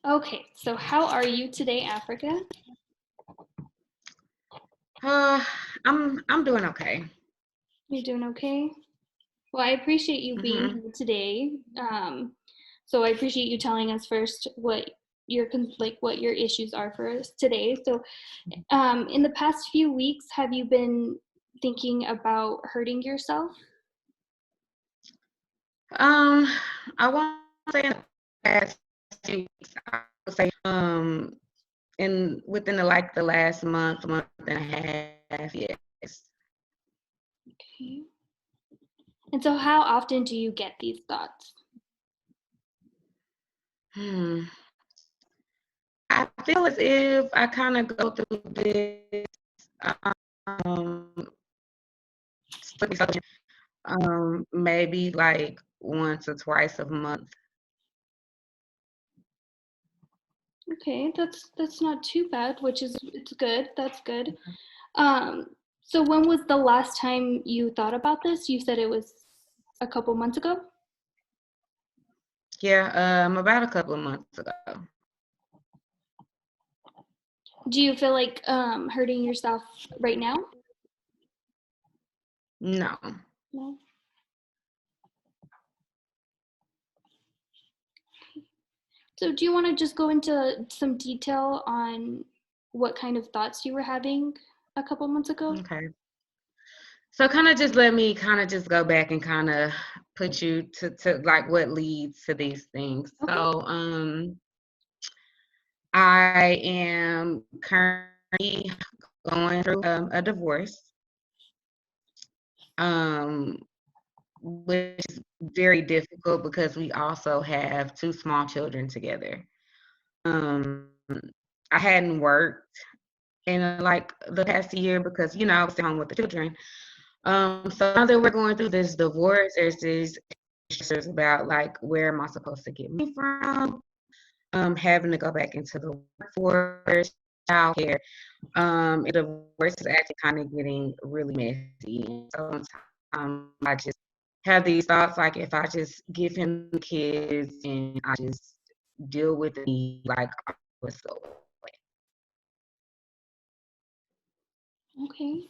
Okay, so how are you today, Africa? Uh, I'm doing okay. You're doing okay? Well, I appreciate you being hmm here today. So I appreciate you telling us first what what your issues are for us today. So, in the past few weeks, have you been thinking about hurting yourself? Um, I won't say in the past few weeks. I would say in within the last month and a half, yes. Okay. And so, how often do you get these thoughts? Hmm. I feel as if I kind of go through this um maybe like once or twice a month. Okay, that's not too bad, which is it's good. That's good. So when was the last time you thought about this? You said it was a couple months ago? Yeah, about a couple of months ago. Do you feel like hurting yourself right now? No. No. So do you want to just go into some detail on what kind of thoughts you were having a couple months ago? Okay. So kind of just let me kind of just go back and kind of put you to like what leads to these things. Okay. So I am currently going through a divorce, um, which is very difficult because we also have two small children together. Um, I hadn't worked in like the past year because I was staying home with the children. So now that we're going through this divorce, there's these issues about like where am I supposed to get money from? Having to go back into the workforce, childcare. And the divorce is actually kind of getting really messy. And so sometimes I just have these thoughts like if I just give him the kids and I just deal with the like what's go away. Okay.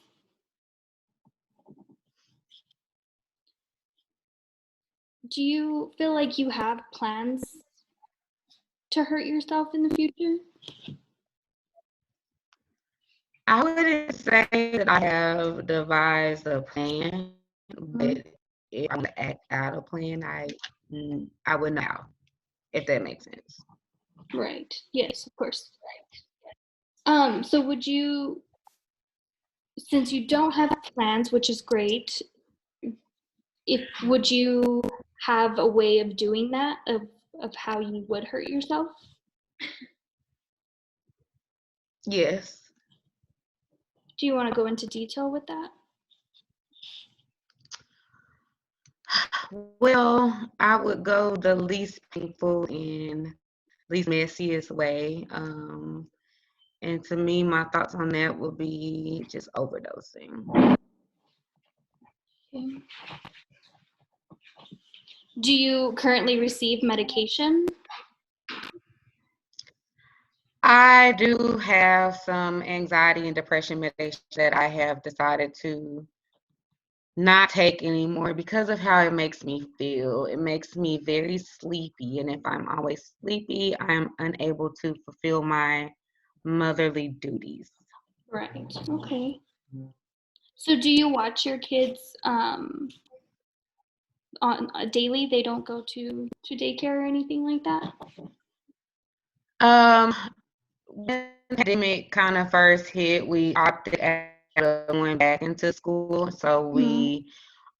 Do you feel like you have plans to hurt yourself in the future? I wouldn't say that I have devised a plan, Mhm. but if I want to act out a plan, I would know if that makes sense. Right. Yes, of course. So would you, since you don't have plans, which is great, if would you have a way of doing that of how you would hurt yourself? Yes. Do you want to go into detail with that? Well, I would go the least painful and least messiest way. And to me, my thoughts on that would be just overdosing. Okay. Do you currently receive medication? I do have some anxiety and depression medication that I have decided to not take anymore because of how it makes me feel. It makes me very sleepy, and if I'm always sleepy, I'm unable to fulfill my motherly duties. Right. Okay. So do you watch your kids on a daily? They don't go to daycare or anything like that? Um, when the pandemic kind of first hit, we opted out of going back into school, so Mhm. we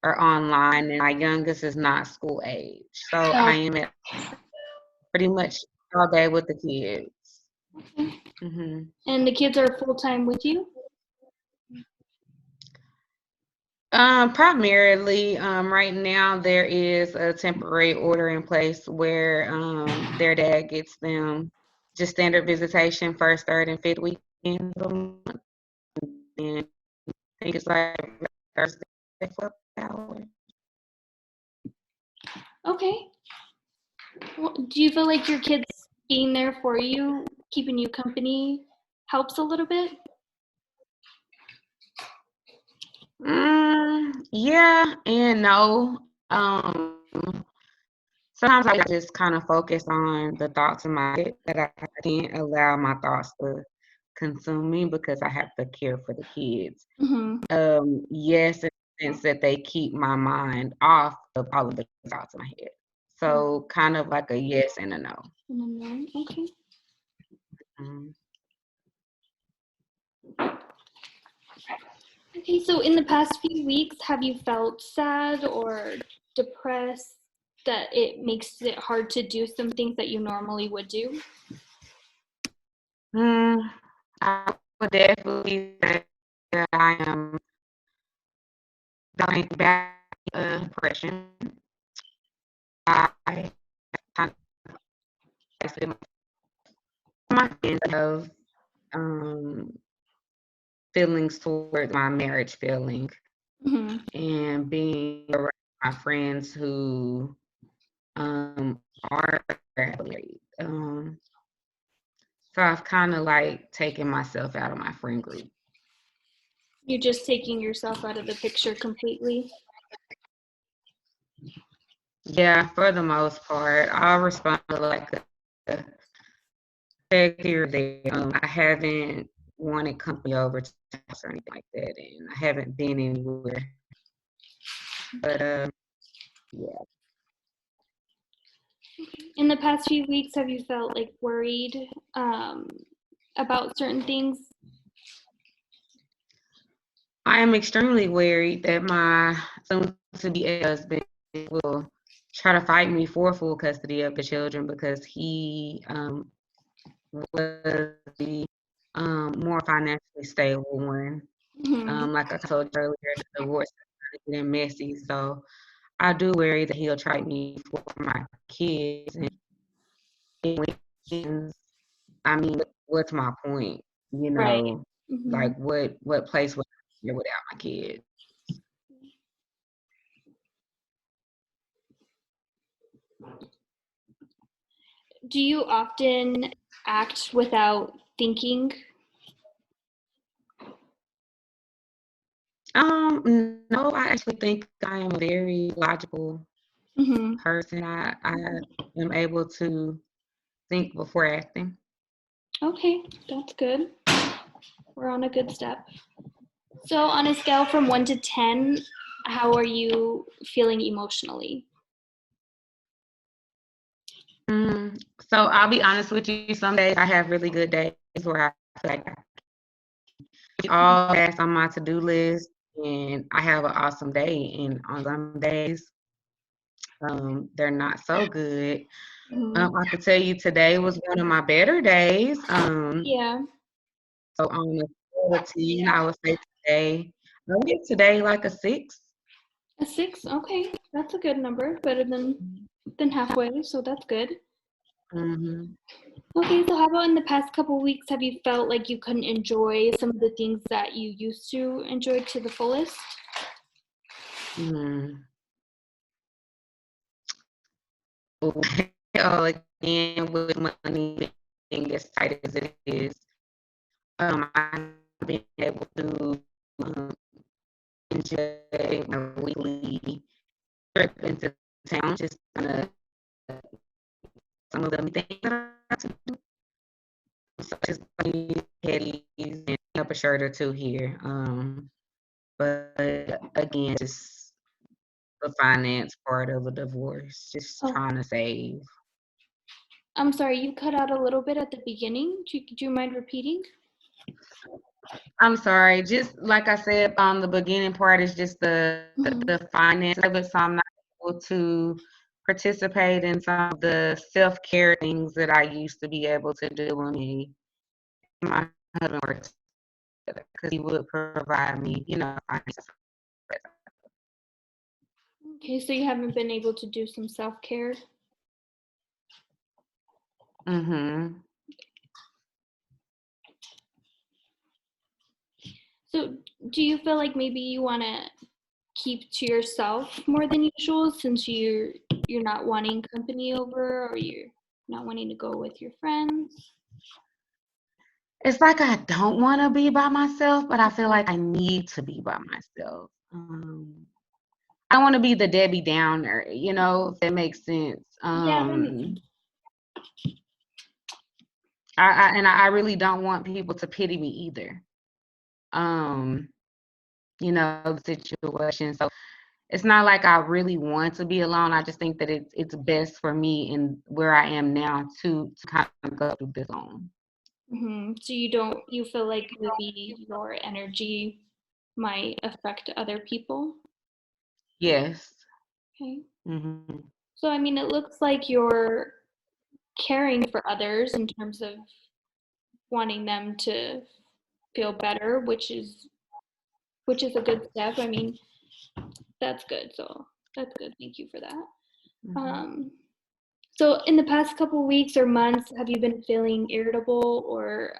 are online, and my youngest is not school age, so I Oh, am at pretty much all day with the kids. okay. hmm And the kids are full time with you? Primarily, right now there is a temporary order in place where their dad gets them just standard visitation first, third, and fifth weekend of the month. And I think it's like Thursday for hours. Okay. Well, do you feel like your kids being there for you, keeping you company, helps a little bit? Yeah and no. Sometimes I just kind of focus on the thoughts in my head that I can't allow my thoughts to consume me because I have to care for the kids. Mm-hmm. Yes, in the sense that they keep my mind off of all of the thoughts in my head. So kind of like a yes and a no. Okay. Mhm. Okay, so in the past few weeks, have you felt sad or depressed that it makes it hard to do some things that you normally would do? Mm, I would definitely say that I am going back depression. I kind of spend my friends of um, feelings towards my marriage feeling Mm-hmm. and being around my friends who are married. So I've kind of like taken myself out of my friend group. You're just taking yourself out of the picture completely. Yeah, for the most part, I'll respond to like a text here or there. I haven't wanted company over to the house or anything like that, and I haven't been anywhere. But yeah. In the past few weeks, have you felt like worried um, about certain things? I am extremely worried that my soon-to-be husband will try to fight me for full custody of the children because he was the more financially stable one. Mm-hmm. Like I told you earlier, the divorce is kind of getting messy, so I do worry that he'll try me for my kids. And when he ends, I mean, what's my point? You Right. know, Mm-hmm. like what place would I be without my kids? Do you often act without thinking? No, I actually think I am a very logical Mm-hmm. person. I am able to think before acting. Okay, that's good. We're on a good step. So, on a scale from 1 to 10, how are you feeling emotionally? So I'll be honest with you. Some days I have really good days where I feel like I all tasks on my to-do list and I have an awesome day. And on some days, they're not so good. Mm-hmm. I could tell you today was one of my better days. Yeah, So on a scale of 10, I would say today, I would give today like a 6. a 6. Okay, that's a good number. Better than halfway, so that's good. Mhm. Okay, so how about in the past couple weeks, have you felt like you couldn't enjoy some of the things that you used to enjoy to the fullest? Mhm. Well, again, with money being as tight as it is, I've been able to um, enjoy my weekly trip into town, just kind of some of the things that I have to do, such as like petties and up a shirt or two here. But again, just the finance part of a divorce, just Oh, trying to save. I'm sorry, you cut out a little bit at the beginning. Do you mind repeating? I'm sorry, just like I said, the beginning part is just Mm-hmm. the finance of it, so I'm not able to participate in some of the self-care things that I used to be able to do when me and my husband worked together, because he would provide me, finances. Okay, so you haven't been able to do some self-care. Mhm. So do you feel like maybe you want to keep to yourself more than usual since you're you're not wanting company over, or you're not wanting to go with your friends? It's like I don't wanna be by myself, but I feel like I need to be by myself. I don't wanna be the Debbie Downer, if that makes sense. Yeah, that makes sense. I really don't want people to pity me either. Um, the situation. So it's not like I really want to be alone. I just think that it's best for me and where I am now to kind of go through this alone. So you feel like maybe your energy might affect other people? Yes. Okay. hmm So, I mean, it looks like you're caring for others in terms of wanting them to feel better, which is a good step. I mean, that's good. So that's good. Thank you for that. hmm Um, so in the past couple weeks or months, have you been feeling irritable or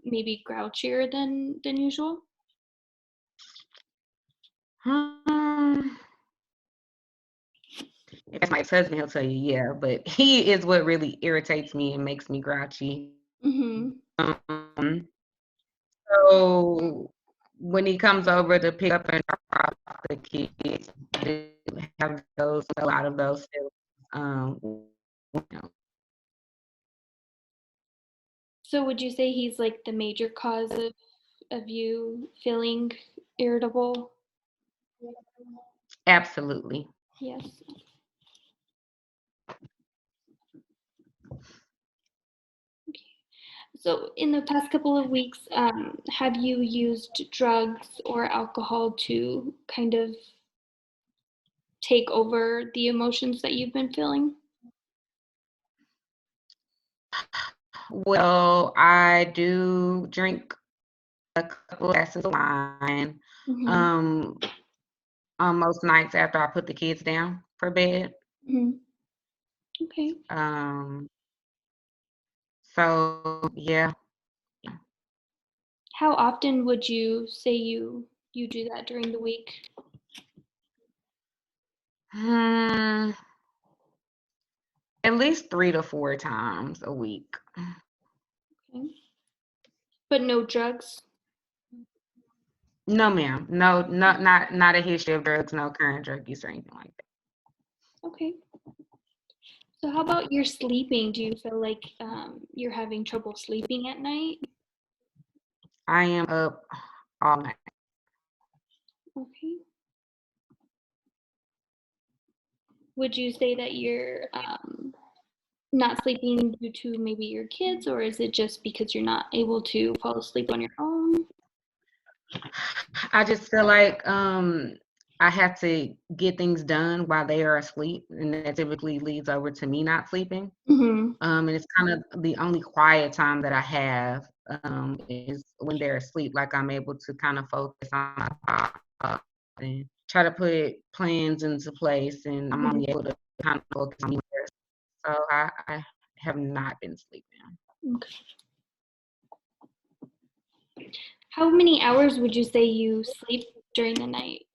maybe grouchier than usual? Um, if that's my ex-husband, he'll tell you, yeah, but he is what really irritates me and makes me grouchy. Mm-hmm. Um, so when he comes over to pick up and drop off the kids, I do have a lot of those feelings. Um, you know, So would you say he's like the major cause of you feeling irritable? absolutely. Yes. So in the past couple of weeks, have you used drugs or alcohol to kind of take over the emotions that you've been feeling? Well, I do drink a couple glasses of wine, Mm-hmm. um, on most nights after I put the kids down for bed. Mm-hmm. Okay. Um, so yeah. How often would you say you do that during the week? Hmm, at least 3 to 4 times a week. Okay. But no drugs? No, ma'am. No, not a history of drugs, no current drug use or anything like that. Okay. So how about your sleeping? Do you feel like you're having trouble sleeping at night? I am up all night. Okay. Would you say that you're not sleeping due to maybe your kids, or is it just because you're not able to fall asleep on your own? I just feel like I have to get things done while they are asleep, and that typically leads over to me not sleeping. Mm-hmm. And it's kind of the only quiet time that I have is when they're asleep. Like I'm able to kind of focus on my thoughts and try to put plans into place, and I'm Mm-hmm. only able to kind of focus on me. So I have not been sleeping. Okay. How many hours would you say you sleep during the night?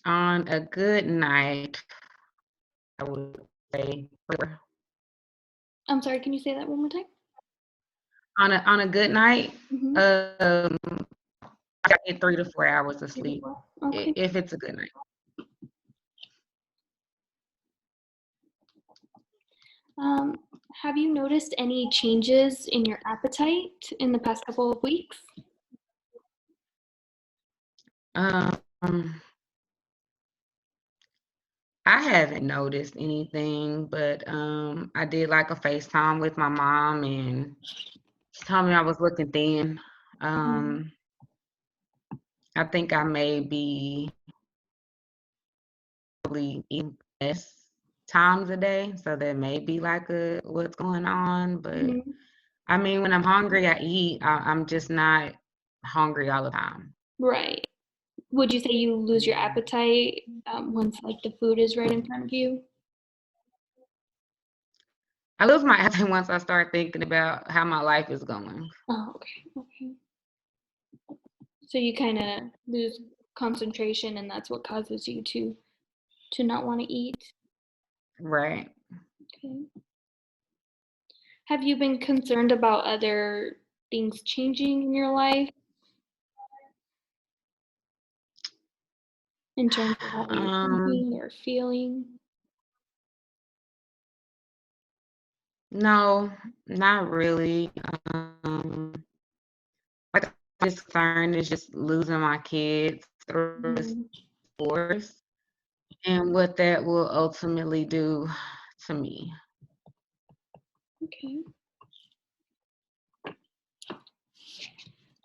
On a good night, I would say 4. I'm sorry, can you say that one more time? On a good night, Mm-hmm. um, I get 3 to 4 hours of sleep Okay. if it's a good night. Um, have you noticed any changes in your appetite in the past couple of weeks? Um, I haven't noticed anything, but I did like a FaceTime with my mom, and she told me I was looking thin. Mm-hmm. Um, I think I may be probably eating less times a day, so that may be like a what's going on. But Mm-hmm. I mean, when I'm hungry, I eat. I'm just not hungry all the time. Right. Would you say you lose your Mhm. appetite once like the food is right in front of you? I lose my appetite once I start thinking about how my life is going. Oh, okay. Okay. So you kind of lose concentration, and that's what causes you to not want to eat. Right. Okay. Have you been concerned about other things changing in your life in terms of how you're Um, thinking or feeling? no, not really. Um, like I'm just concerned is just losing my kids through this Mhm. divorce and what that will ultimately do to me. Okay.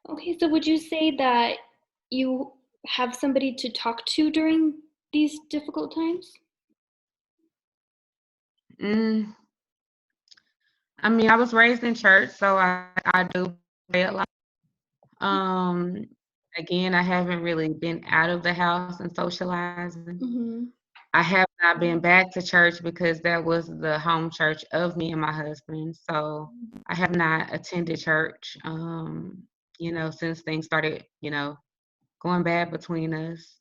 Okay, so would you say that you have somebody to talk to during these difficult times? Mm, I mean, I was raised in church, so I do pray a lot. Um, Again, I haven't really been out of the house and socializing. Mhm. I have not been back to church because that was the home church of me and my husband. So I have not attended church, since things started, going bad between us.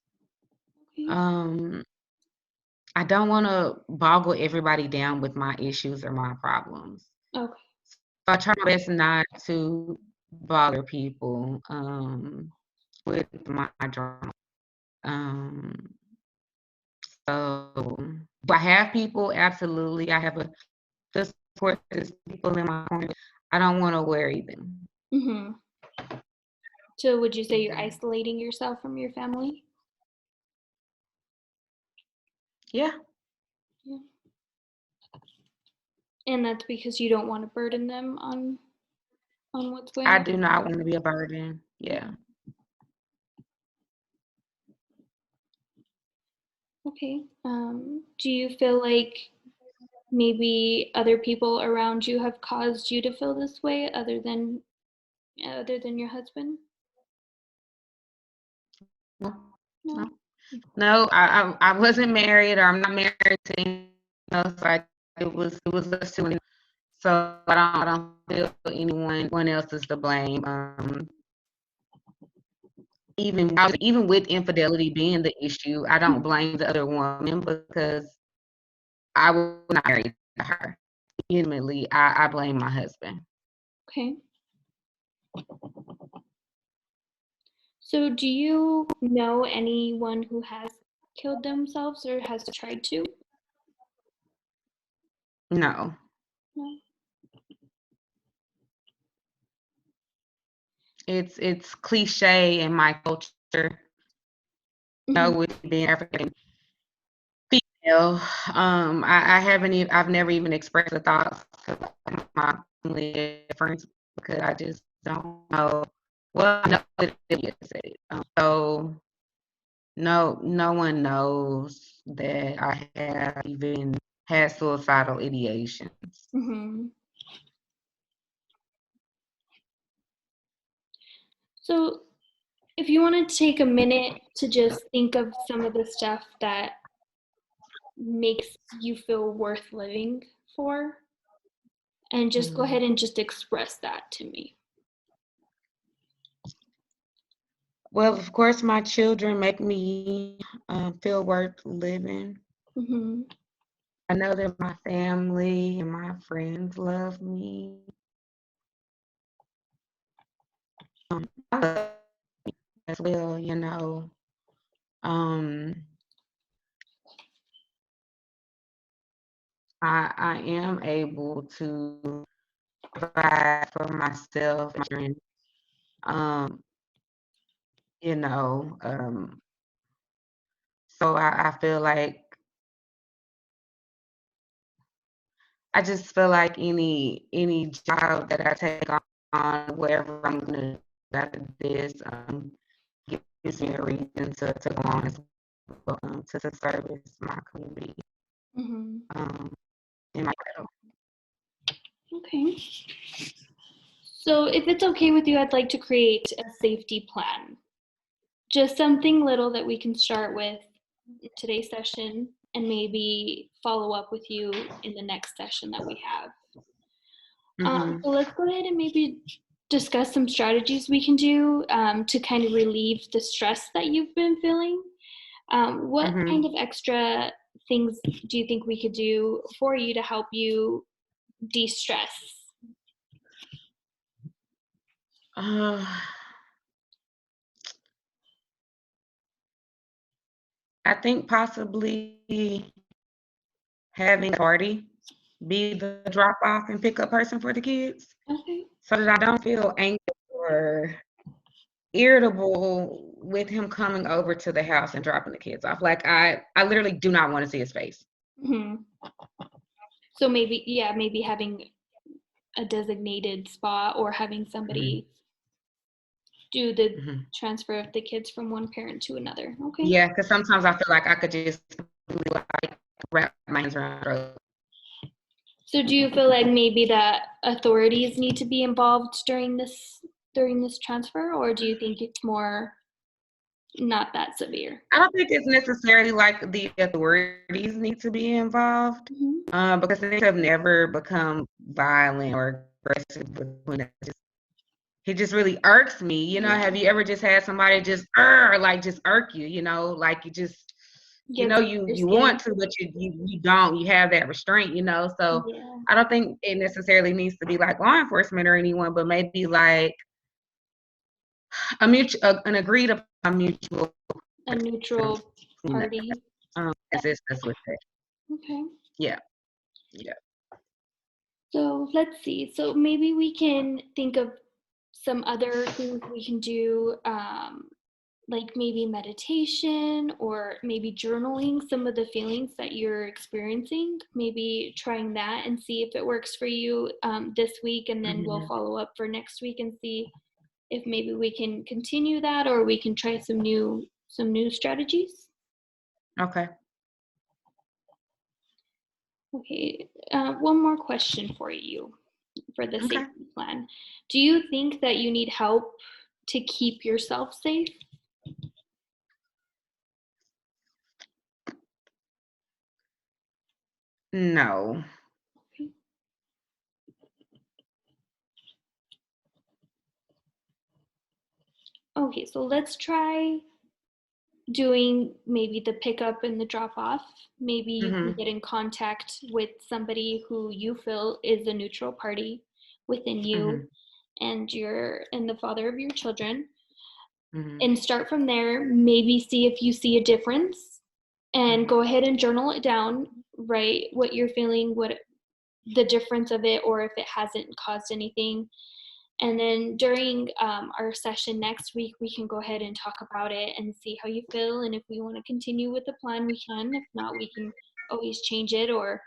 Okay. Um, I don't want to boggle everybody down with my issues or my problems. Okay. So I try my best not to bother people with my drama. Um, so do I have people? Absolutely. I have a good support system, people in my corner. I don't want to worry them. Mhm. So would you say you're Mhm. isolating yourself from your family? Yeah, Yeah. And that's because you don't want to burden them on what's going I on? do not want to be a burden. Yeah. Okay. Do you feel like maybe other people around you have caused you to feel this way other than your husband? No, no, No? no. I wasn't married, or I'm not married to anyone else. Like it was us two. So I don't feel anyone else is to blame. Even with infidelity being the issue, I don't blame the other woman because I was not married to her. Ultimately, I blame my husband. Okay. So do you know anyone who has killed themselves or has tried to? No, No? it's cliche in my culture, Mhm. with being African female. I haven't even I've never even expressed the thoughts to my family and friends because I just don't know. Well, I know that it is. So no one knows that I have even had suicidal ideations. Mhm. So if you want to take a minute to just think of some of the stuff that makes you feel worth living for, and just go Mhm. ahead and just express that to me. Well, of course, my children make me feel worth living. Mhm. I know that my family and my friends love me. I love as well. Um, I am able to provide for myself, my children. Um, you know, um, so I feel like I just feel like any job that I take on, wherever I'm gonna do after this, gives me a reason to go on as well, to service my community, Mhm. um, in my role. Okay. So if it's okay with you, I'd like to create a safety plan. Just something little that we can start with in today's session and maybe follow up with you in the next session that we have. Mhm, So let's go ahead and maybe discuss some strategies we can do to kind of relieve the stress that you've been feeling. What kind mhm. of extra things do you think we could do for you to help you de-stress? I think possibly having a party be the drop off and pick up person for the kids Okay. so that I don't feel angry or irritable with him coming over to the house and dropping the kids off. Like I literally do not want to see his face. Hmm. So maybe having a designated spot or having somebody do the transfer of the kids from one parent to another. Okay. Yeah, because sometimes I feel like I could just like wrap my hands around her. So do you feel like maybe that authorities need to be involved during this transfer, or do you think it's more not that severe? I don't think it's necessarily like the authorities need to be involved, because things have never become violent or aggressive between us. He just really irks me. You know, have you ever just had somebody just irk you, you know, like you just, you know, you want to, but you don't, you have that restraint, you know? So I don't think it necessarily needs to be like law enforcement or anyone, but maybe like an agreed upon mutual. A neutral party. Assistance with it. Okay. Yeah. So let's see. So maybe we can think of some other things we can do, like maybe meditation or maybe journaling some of the feelings that you're experiencing. Maybe trying that and see if it works for you this week, and then we'll follow up for next week and see if maybe we can continue that or we can try some new strategies. Okay. Okay. One more question for you for the safety plan. Do you think that you need help to keep yourself safe? No. Okay, so let's try doing maybe the pickup and the drop off. Maybe you can get in contact with somebody who you feel is a neutral party within you and the father of your children. And start from there. Maybe see if you see a difference and go ahead and journal it down, write what you're feeling, what the difference of it, or if it hasn't caused anything. And then during our session next week, we can go ahead and talk about it and see how you feel. And if we want to continue with the plan, we can. If not, we can always change it or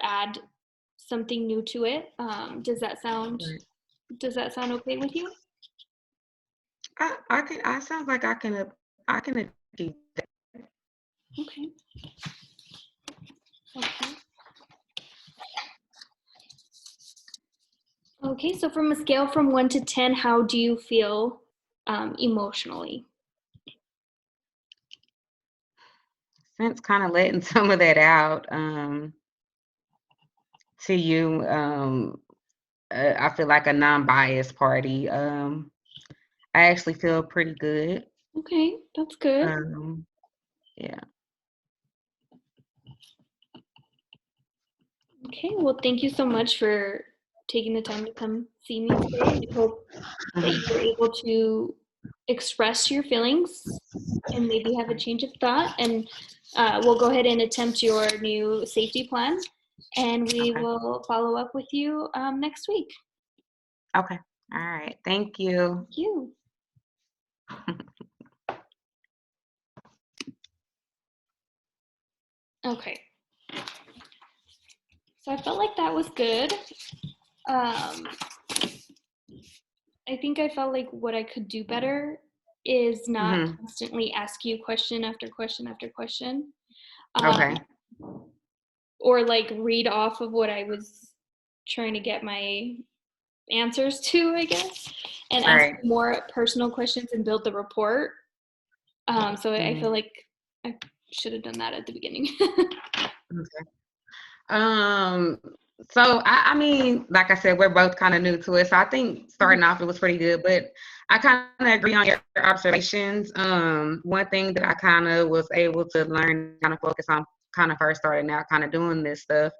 add something new to it. Does that sound okay with you? I sounds like I can achieve that. Okay. Okay, so from a scale from 1 to 10, how do you feel emotionally? Since kind of letting some of that out to you, I feel like a non-biased party. I actually feel pretty good. Okay, that's good. Yeah. Okay, well, thank you so much for taking the time to come see me today. I hope that you were able to express your feelings and maybe have a change of thought. And we'll go ahead and attempt your new safety plan, and we will follow up with you next week. Okay. All right. Thank you. Thank you. Okay. So I felt like that was good. I think I felt like what I could do better is not constantly ask you question after question after question. Or like read off of what I was trying to get my answers to, I guess, and ask more personal questions and build the report. So I feel like I should have done that at the beginning. So I mean, like I said, we're both kind of new to it. So I think starting off it was pretty good, but I kind of agree on your observations. One thing that I kind of was able to learn, kind of focus on kind of first starting out kind of doing this stuff,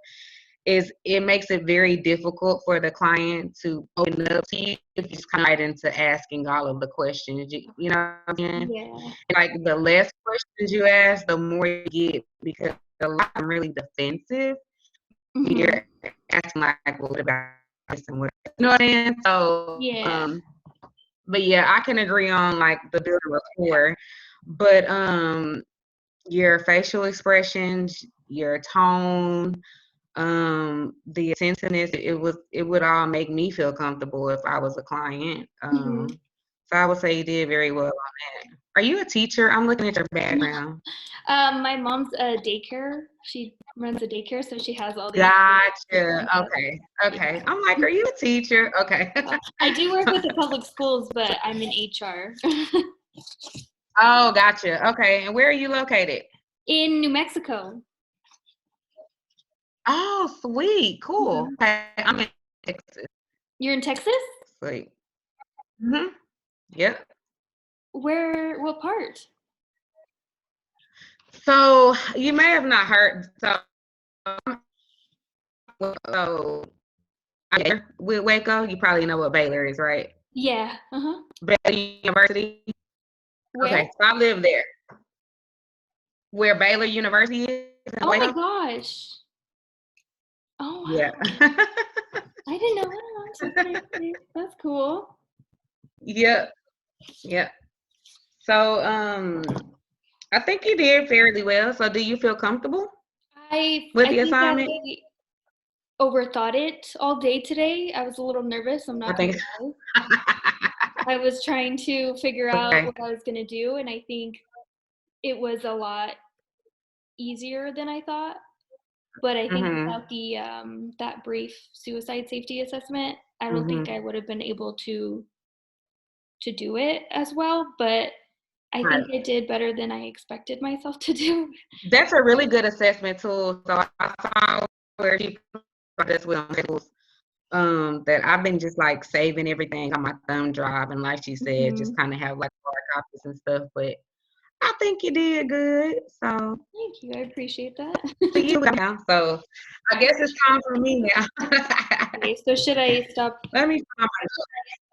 is it makes it very difficult for the client to open up to you if you just kind of right into asking all of the questions. You know what I'm saying? Yeah. Like the less questions you ask, the more you get, because a lot of them really defensive. Mhm. You're asking like, well, what about this and what? You know what I mean? So, Yeah. but yeah, I can agree on like the building rapport, but your facial expressions, your tone, the attentiveness, it would all make me feel comfortable if I was a client. Mhm. So I would say you did very well on that. Are you a teacher? I'm looking at your background. My mom's a daycare. She runs a daycare, so she has all these. Gotcha. Okay. Okay. I'm like, are you a teacher? Okay. I do work with the public schools, but I'm in HR. Oh, gotcha. Okay. And where are you located? In New Mexico. Oh, sweet. Cool. Mhm. Okay. I'm in Texas. You're in Texas? Sweet. Mm-hmm. Yep. Where? What part? So you may have not heard. So with Waco, you probably know what Baylor is, right? Yeah. Baylor University. Where? Okay, so I live there. Where Baylor University is in Oh my Waco? gosh. Oh Yeah. wow. I didn't know that. That's cool. Yep. Yep. So I think you did fairly well. So do you feel comfortable with I the think assignment? I overthought it all day today. I was a little nervous, I'm I not gonna think lie. I was trying to figure out okay. what I was gonna do, and I think it was a lot easier than I thought. But I think Mhm. without the that brief suicide safety assessment, I don't think Mhm. I would have been able to do it as well. But I Right. think I did better than I expected myself to do. That's a really good assessment tool. So I saw where she put this with tools. That I've been just like saving everything on my thumb drive, and like she said, just Mhm. kind of have like hard copies and stuff. But I think you did good. So Thank you. I appreciate to that. you now. So I guess it's time for me now. Okay, so should I stop Let me find my notes.